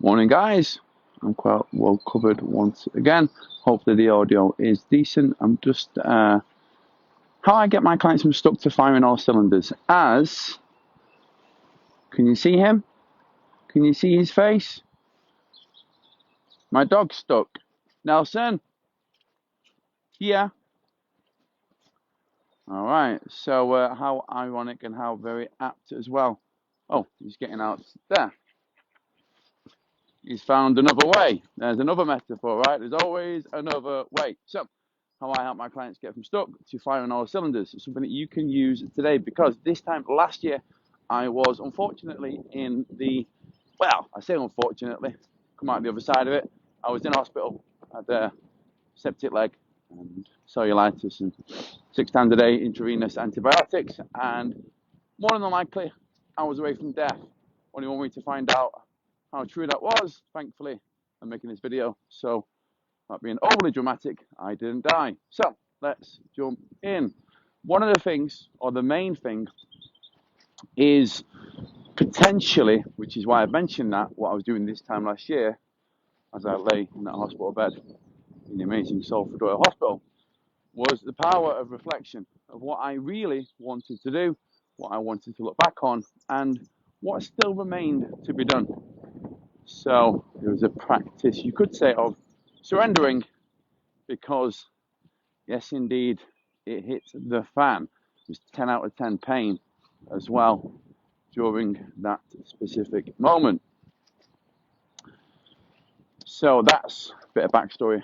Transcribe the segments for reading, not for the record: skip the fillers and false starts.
Morning, guys. I'm quite well covered once again. Hopefully the audio is decent. I'm just how I get my clients from stuck to firing all cylinders. As can you see him? Can you see his face? My dog's stuck. Nelson, here. All right. So how ironic and how very apt as well. Oh, he's getting out there. He's found another way. There's another metaphor, right? There's always another way. So, how I help my clients get from stuck to firing all cylinders. It's something that you can use today because this time last year, I was unfortunately in the, well, I say unfortunately, come out the other side of it. I was in hospital, had a septic leg and cellulitis and 6 times a day intravenous antibiotics. And more than likely, I was away from death. Only one way to find out how true that was, thankfully, I'm making this video. So, not being overly dramatic, I didn't die. So, let's jump in. One of the things, or the main thing, is potentially, which is why I mentioned that, what I was doing this time last year, as I lay in that hospital bed in the amazing Salford Royal Hospital, was the power of reflection, of what I really wanted to do, what I wanted to look back on, and what still remained to be done. So it was a practice, you could say, of surrendering, because yes, indeed, it hit the fan. It was 10 out of 10 pain as well during that specific moment. So that's a bit of backstory.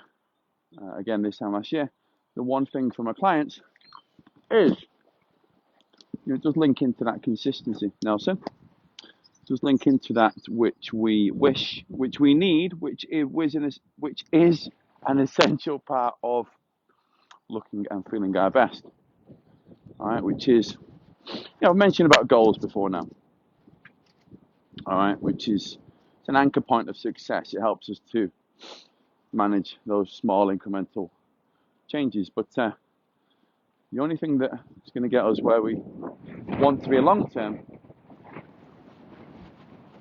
Again, this time last year, the one thing for my clients is, just link into that consistency, Nelson. Just link into that which we wish, which we need, which is an essential part of looking and feeling our best. All right, which is, I've mentioned about goals before now. All right, which is it's an anchor point of success. It helps us to manage those small incremental changes. But the only thing that is going to get us where we want to be long term,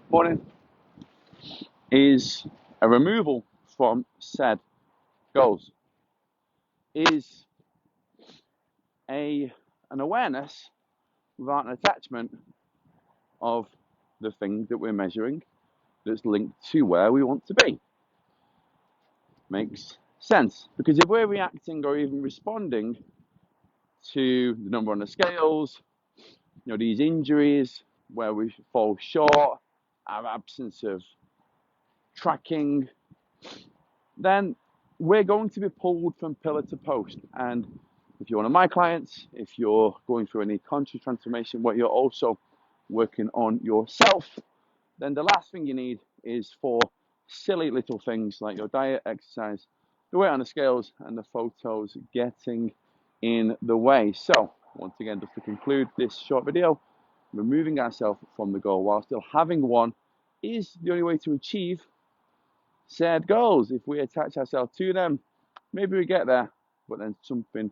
morning, is a removal from said goals. Is an awareness without an attachment of the thing that we're measuring that's linked to where we want to be. Makes sense, because if we're reacting or even responding to the number on the scales, these injuries where we fall short, our absence of tracking, then we're going to be pulled from pillar to post. And if you're one of my clients, if you're going through any conscious transformation where you're also working on yourself, then the last thing you need is for silly little things like your diet, exercise, the weight on the scales, and the photos getting in the way. So, once again, just to conclude this short video, removing ourselves from the goal while still having one is the only way to achieve said goals. If we attach ourselves to them, maybe we get there, but then something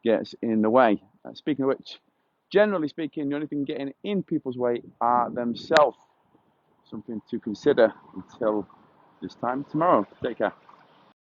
gets in the way. Speaking of which, generally speaking, the only thing getting in people's way are themselves. Something to consider until this time tomorrow. Take care.